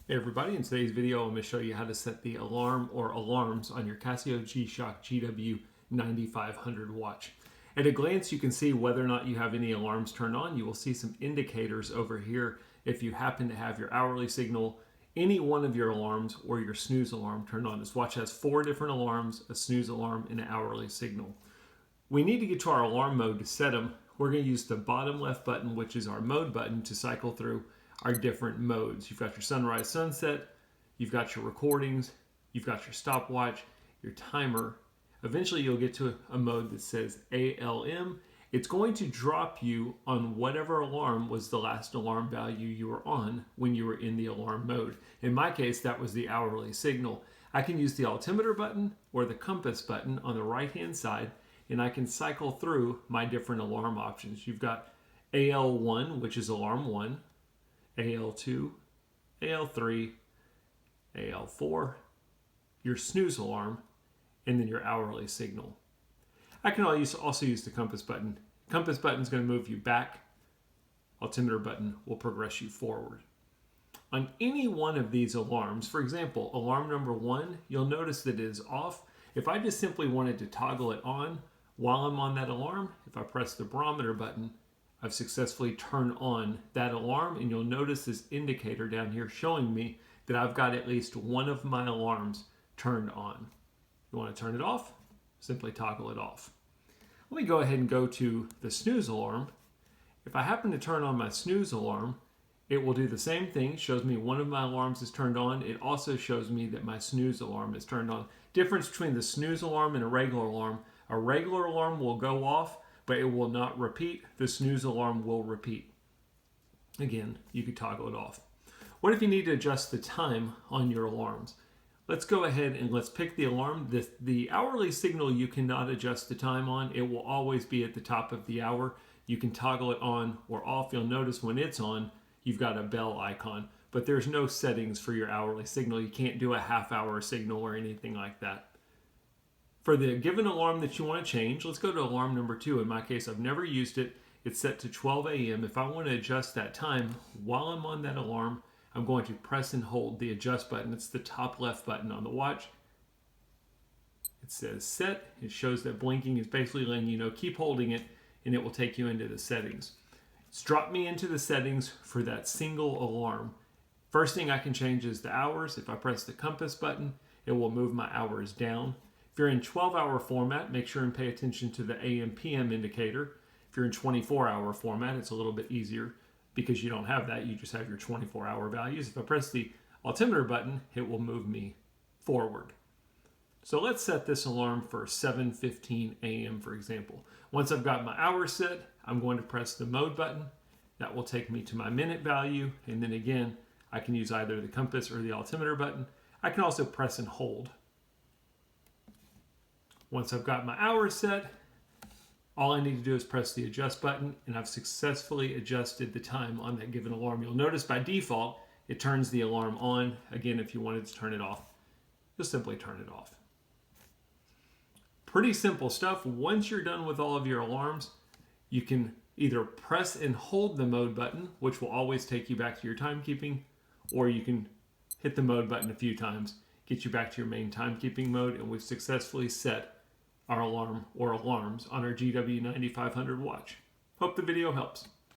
Hey everybody, in today's video I'm going to show you how to set the alarm or alarms on your Casio G-Shock GW-9500 watch. At a glance you can see whether or not you have any alarms turned on. You will see some indicators over here if you happen to have your hourly signal, any one of your alarms, or your snooze alarm turned on. This watch has 4 different alarms, a snooze alarm, and an hourly signal. We need to get to our alarm mode to set them. We're going to use the bottom left button, which is our mode button, to cycle through our different modes. You've got your sunrise, sunset, you've got your recordings, you've got your stopwatch, your timer. Eventually you'll get to a mode that says ALM. It's going to drop you on whatever alarm was the last alarm value you were on when you were in the alarm mode. In my case, that was the hourly signal. I can use the altimeter button or the compass button on the right hand side, and I can cycle through my different alarm options. You've got AL1, which is alarm 1, AL2, AL3, AL4, your snooze alarm, and then your hourly signal. I can also use the compass button. Compass button is going to move you back. Altimeter button will progress you forward. On any one of these alarms, for example, alarm number 1, you'll notice that it is off. If I just simply wanted to toggle it on while I'm on that alarm, if I press the barometer button, I've successfully turned on that alarm, and you'll notice this indicator down here showing me that I've got at least one of my alarms turned on. You want to turn it off? Simply toggle it off. Let me go ahead and go to the snooze alarm. If I happen to turn on my snooze alarm, it will do the same thing. It shows me one of my alarms is turned on. It also shows me that my snooze alarm is turned on. Difference between the snooze alarm and a regular alarm will go off, but it will not repeat. The snooze alarm will repeat. Again, you could toggle it off. What if you need to adjust the time on your alarms? Let's go ahead and let's pick the alarm. The hourly signal you cannot adjust the time on. It will always be at the top of the hour. You can toggle it on or off. You'll notice when it's on, you've got a bell icon, but there's no settings for your hourly signal. You can't do a half-hour signal or anything like that. For the given alarm that you want to change, let's go to alarm number 2. In my case, I've never used it. It's set to 12 a.m. If I want to adjust that time while I'm on that alarm, I'm going to press and hold the adjust button. It's the top left button on the watch. It says set. It shows that blinking is basically letting you know keep holding it, and it will take you into the settings. It's dropped me into the settings for that single alarm. First thing I can change is the hours. If I press the compass button, it will move my hours down. If you're in 12-hour format, make sure and pay attention to the AM/PM indicator. If you're in 24-hour format, it's a little bit easier because you don't have that. You just have your 24-hour values. If I press the altimeter button, it will move me forward. So let's set this alarm for 7:15 a.m. for example. Once I've got my hour set, I'm going to press the mode button. That will take me to my minute value, and then again, I can use either the compass or the altimeter button. I can also press and hold. Once I've got my hour set, all I need to do is press the adjust button, and I've successfully adjusted the time on that given alarm. You'll notice by default, it turns the alarm on. Again, if you wanted to turn it off, just simply turn it off. Pretty simple stuff. Once you're done with all of your alarms, you can either press and hold the mode button, which will always take you back to your timekeeping, or you can hit the mode button a few times, get you back to your main timekeeping mode, and we've successfully set our alarm or alarms on our GW-9500 watch. Hope the video helps.